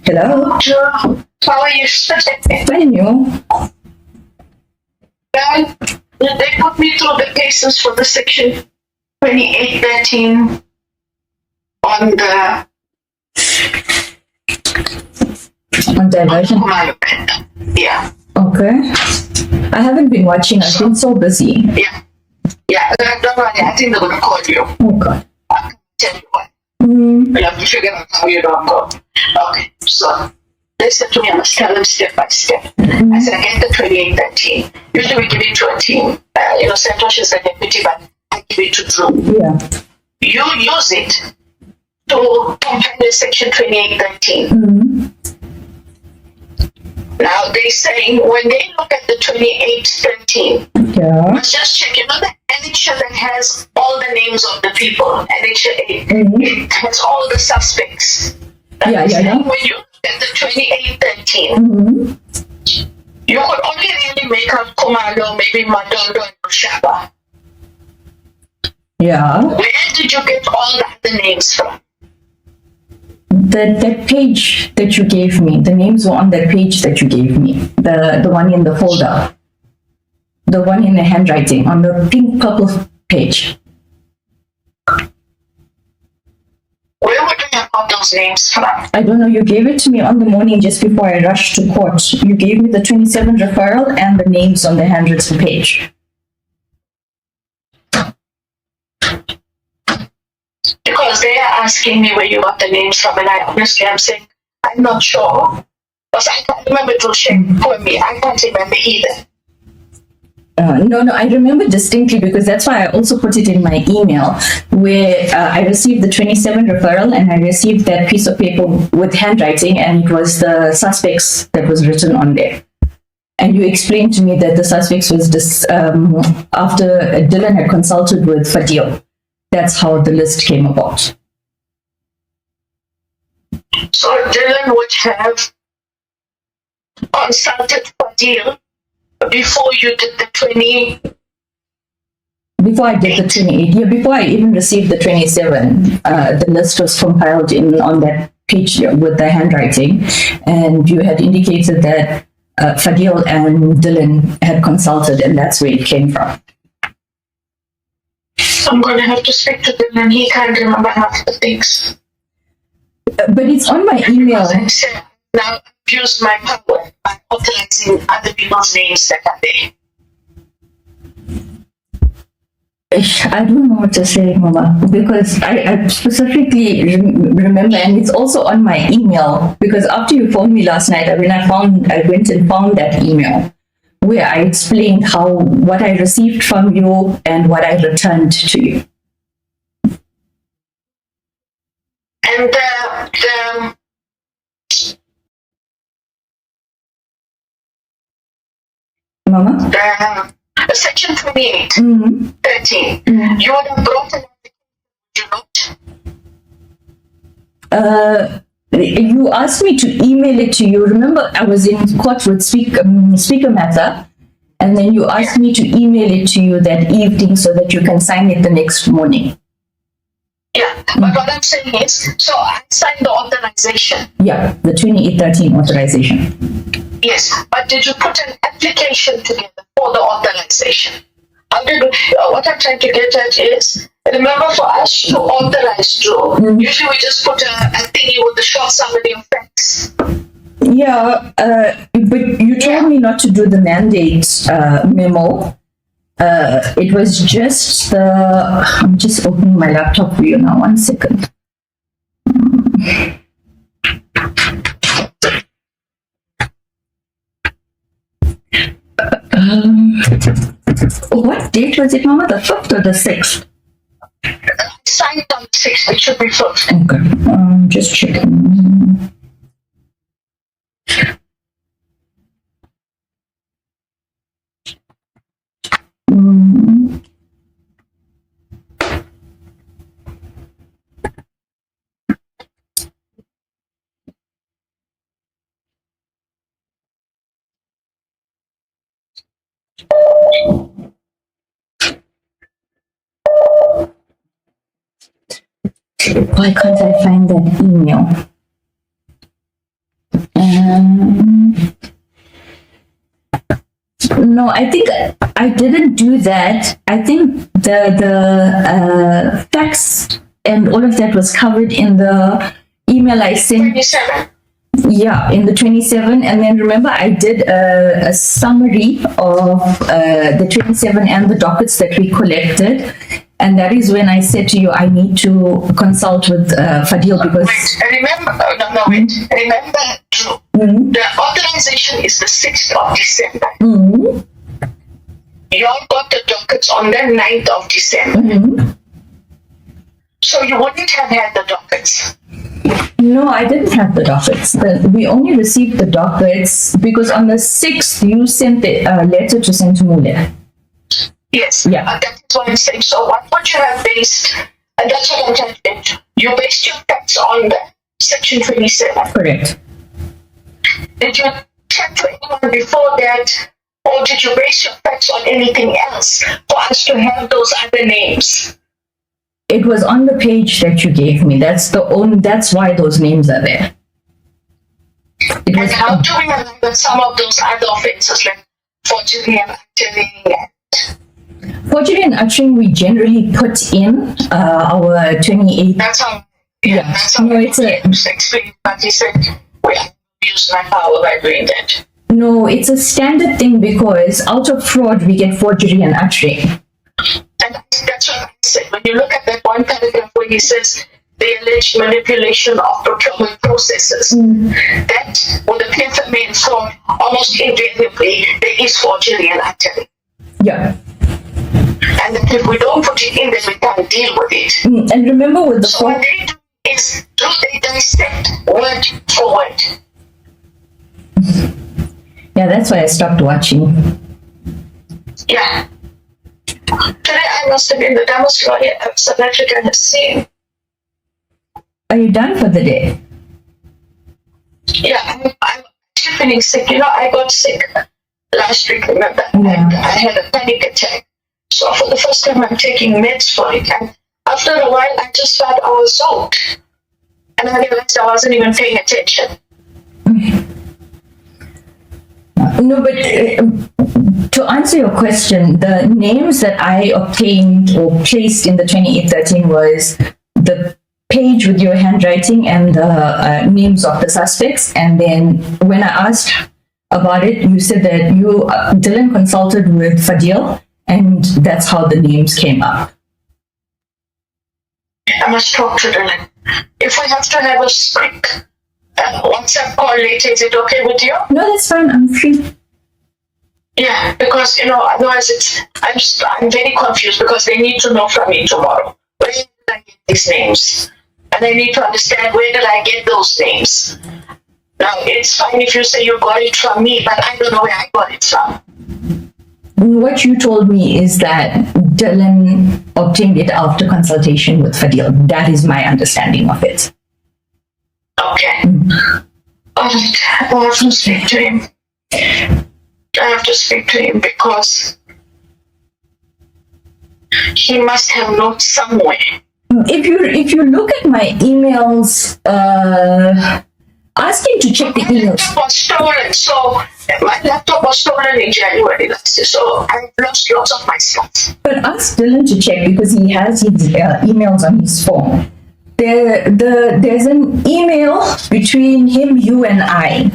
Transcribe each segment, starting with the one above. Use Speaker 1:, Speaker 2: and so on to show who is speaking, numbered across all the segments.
Speaker 1: Hello.
Speaker 2: How are you?
Speaker 1: Fine, you?
Speaker 2: Well, they put me through the cases for the section 2813 on the
Speaker 1: diversion.
Speaker 2: Yeah.
Speaker 1: Okay. I haven't been watching. I've been so busy.
Speaker 2: Yeah. Yeah. Don't worry. I think they're going to call you.
Speaker 1: Oh, God.
Speaker 2: I can tell you what.
Speaker 1: Mm.
Speaker 2: You have to figure out how you don't go. Okay. So they said to me, I must tell them step by step. I said, I get the 2813. Usually we give it to a team. Santosh is the deputy, but I give it to Drew.
Speaker 1: Yeah.
Speaker 2: You use it to compare the section 2813.
Speaker 1: Mm.
Speaker 2: Now they're saying when they look at the 2813,
Speaker 1: Yeah.
Speaker 2: let's just check. The annexure that has all the names of the people, annexure 8, it has all the suspects.
Speaker 1: Yeah.
Speaker 2: When you look at the 2813, you could only really make out Kumalo, maybe Madondo and Rushaba.
Speaker 1: Yeah.
Speaker 2: Where did you get all the other names from?
Speaker 1: That page that you gave me, the names were on that page that you gave me. The one in the folder. The one in the handwriting on the pink purple page.
Speaker 2: Where would you have got those names from?
Speaker 1: I don't know, you gave it to me on the morning just before I rushed to court. You gave me the 27 referral and the names on the handwritten page.
Speaker 2: Because they are asking me where you got the names from, and I honestly am saying, I'm not sure. Because I can't remember Drushantha for me. I can't remember either.
Speaker 1: No, I remember distinctly because that's why I also put it in my email where I received the 27 referral and I received that piece of paper with handwriting and it was the suspects that was written on there. And you explained to me that the suspects was after Dylan had consulted with Fadil. That's how the list came about.
Speaker 2: So Dylan would have consulted Fadil before you did the 20.
Speaker 1: Before I did the 28, yeah, before I even received the 27, the list was compiled on that page with the handwriting, and you had indicated that Fadil and Dylan had consulted, and that's where it came from.
Speaker 2: I'm going to have to speak to Dylan. He can't remember half the things.
Speaker 1: But it's on my email.
Speaker 2: Now use my power by authorizing other people's names that are there.
Speaker 1: I don't know what to say, Mama, because I specifically remember, and it's also on my email, because after you phoned me last night, I went and found that email where I explained what I received from you and what I returned to you.
Speaker 2: And
Speaker 1: Mama?
Speaker 2: Section 28, 13, you would have brought an application, you not?
Speaker 1: You asked me to email it to you. Remember, I was in court with Speaker Matter, and then you asked me to email it to you that evening so that you can sign it the next morning.
Speaker 2: Yeah, but what I'm saying is, so I signed the authorization.
Speaker 1: Yeah, the 2813 authorization.
Speaker 2: Yes, but did you put an application together for the authorization? How did what I'm trying to get at is, remember for us to authorize Drew, usually we just put a thingy with the short summary of facts.
Speaker 1: Yeah, but you told me not to do the mandate memo. It was just I'm just opening my laptop for you now, 1 second. What date was it, Mama? The 5th or the 6th?
Speaker 2: Signed on the 6th, it should be 5th.
Speaker 1: Okay, just checking. Why can't I find that email? No, I think I didn't do that. I think the facts and all of that was covered in the email I sent.
Speaker 2: 27.
Speaker 1: Yeah, in the 27. And then remember, I did a summary of the 27 and the dockets that we collected. And that is when I said to you, I need to consult with Fadil because...
Speaker 2: Wait, wait. Remember, Drew, the authorization is the 6th of December. Y'all got the dockets on the 9th of December. So you wouldn't have had the dockets.
Speaker 1: No, I didn't have the dockets. We only received the dockets because on the 6th, you sent the letter to Sentumule.
Speaker 2: Yes.
Speaker 1: Yeah.
Speaker 2: That's what I'm saying. So what would you have based, and that's what I'm trying to get to. You based your facts on the section 27.
Speaker 1: Correct.
Speaker 2: Did you check to anyone before that, or did you base your facts on anything else for us to have those other names?
Speaker 1: It was on the page that you gave me. That's why those names are there.
Speaker 2: And how do we arrive at some of those other offenses like forgery and uttering?
Speaker 1: Forgery and uttering, we generally put in our 28.
Speaker 2: That's how.
Speaker 1: Yeah.
Speaker 2: That's how.
Speaker 1: No, it's a.
Speaker 2: Explain. But he said we use my power by doing that.
Speaker 1: No, it's a standard thing because out of fraud we get forgery and uttering.
Speaker 2: And that's what I said. When you look at that one paragraph where he says the alleged manipulation of procurement processes, that would appear for me in fraud almost invariably there is forgery and uttering.
Speaker 1: Yeah.
Speaker 2: And that if we don't put it in, then we can't deal with it.
Speaker 1: And remember with the
Speaker 2: So what they do is they dissect word for word.
Speaker 1: Yeah, that's why I stopped watching.
Speaker 2: Yeah. Today I must have been the dumbest lawyer South Africa has seen.
Speaker 1: Are you done for the day?
Speaker 2: Yeah, I'm feeling sick. You know, I got sick last week, remember?
Speaker 1: Yeah.
Speaker 2: I had a panic attack. So for the first time I'm taking meds for it. And after a while I just felt I was zoned. And I realized I wasn't even paying attention.
Speaker 1: No, but to answer your question, the names that I obtained or placed in the 2813 was the page with your handwriting and the names of the suspects. And then when I asked about it, you said that you, Dylan, consulted with Fadil, and that's how the names came up.
Speaker 2: I must talk to Dylan. If we have to have a quick WhatsApp call later, is it okay with you?
Speaker 1: No, that's fine. I'm free.
Speaker 2: Yeah, because, you know, otherwise I'm very confused because they need to know from me tomorrow. Where did I get these names? And I need to understand where did I get those names. Now, it's fine if you say you got it from me, but I don't know where I got it from.
Speaker 1: What you told me is that Dylan obtained it after consultation with Fadil. That is my understanding of it.
Speaker 2: Okay. All right. I have to speak to him. I have to speak to him because he must have known somewhere.
Speaker 1: If you look at my emails, ask him to check the emails.
Speaker 2: My laptop was stolen, so my laptop was stolen in January last year, so I lost lots of my stuff.
Speaker 1: But ask Dylan to check because he has his emails on his phone. There's an email between him, you, and I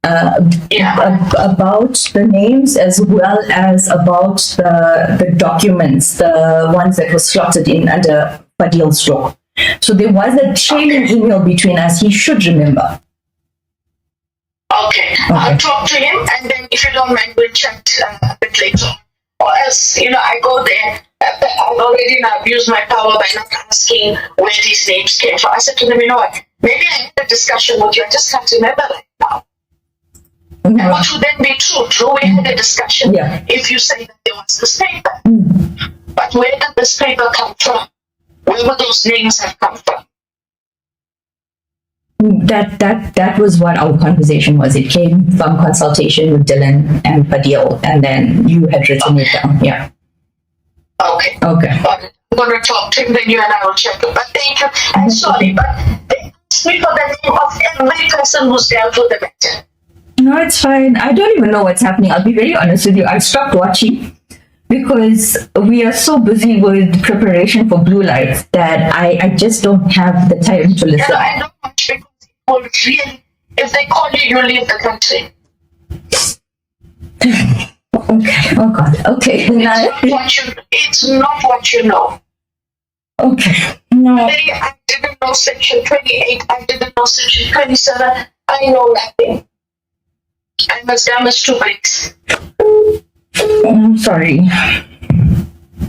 Speaker 1: about the names as well as about the documents, the ones that were slotted in under Fadil's door. So there was a trailing email between us. He should remember.
Speaker 2: Okay. I'll talk to him, and then if you don't mind, we'll chat a bit later. Or else, you know, I go there. I've already now abused my power by not asking where these names came from. I said to them, you know what? Maybe I had a discussion with you. I just can't remember right now. And what would then be true? True, we had a discussion.
Speaker 1: Yeah.
Speaker 2: If you say that there was this paper. But where did this paper come from? Where would those names have come from?
Speaker 1: That was what our conversation was. It came from consultation with Dylan and Fadil, and then you had written it down. Yeah.
Speaker 2: Okay.
Speaker 1: Okay.
Speaker 2: I'm going to talk to him, then you and I will check it. But thank you. I'm sorry, but they asked me for the name of every person who's dealt with the matter.
Speaker 1: No, it's fine. I don't even know what's happening. I'll be very honest with you. I stopped watching because we are so busy with preparation for blue lights that I just don't have the time to listen.
Speaker 2: Yeah, I don't watch because it will really, if they call you, you leave the country.
Speaker 1: Okay. Oh God. Okay.
Speaker 2: It's not what you know.
Speaker 1: Okay. No.
Speaker 2: I didn't know section 28. I didn't know section 27. I know nothing. I'm as dumb as two bricks.
Speaker 1: I'm sorry.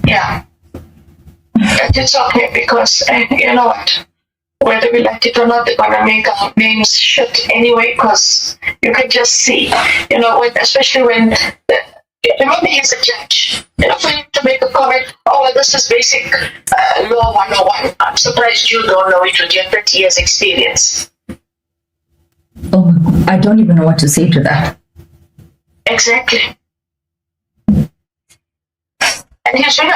Speaker 2: Yeah. But it's okay because, you know what? Whether we like it or not, they're gonna make our names shit anyway because you can just see, you know, especially when, remember he's a judge. You know, for him to make a comment, oh, well, this is basic law 101. I'm surprised you don't know it with your 30 years experience.
Speaker 1: Oh, I don't even know what to say to that.
Speaker 2: Exactly. And he's and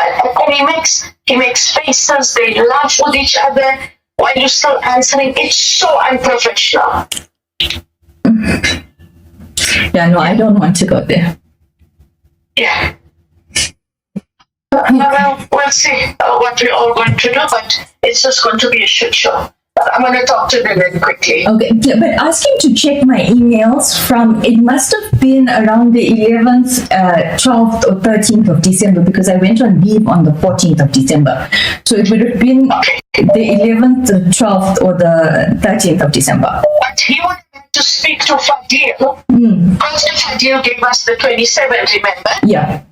Speaker 2: he makes faces, they laugh with each other while you're still answering. It's so unprofessional.
Speaker 1: Yeah, no, I don't want to go there.
Speaker 2: Yeah. Well, we'll see what we're all going to do, but it's just going to be a shit show. I'm going to talk to them very quickly.
Speaker 1: Okay, but ask him to check my emails from, it must have been around the 11th, 12th or 13th of December because I went on leave on the 14th of December. So it would have been the 11th, the 12th or the 13th of December.
Speaker 2: But he would have to speak to Fadil. Because Fadil gave us the 27th, remember?
Speaker 1: Yeah.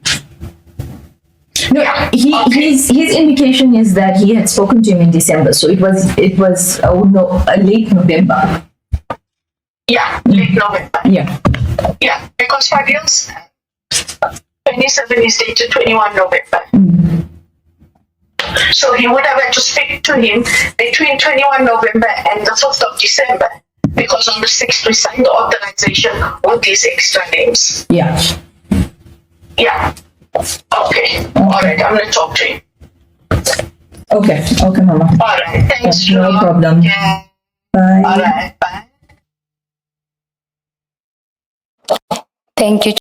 Speaker 1: No, his indication is that he had spoken to him in December, so it was late November.
Speaker 2: Yeah, late November.
Speaker 1: Yeah.
Speaker 2: Yeah, because Fadil's 27 is dated 21 November. So he would have had to speak to him between 21 November and the 5th of December, because on the 6th we signed the authorization with these extra names.
Speaker 1: Yeah.
Speaker 2: Yeah. Okay. All right. I'm going to talk to him.
Speaker 1: Okay, Mama.
Speaker 2: All right. Thanks.
Speaker 1: No
Speaker 2: Drew.
Speaker 1: problem.
Speaker 2: Yeah.
Speaker 1: Bye.
Speaker 2: All right. Bye.
Speaker 3: Thank you.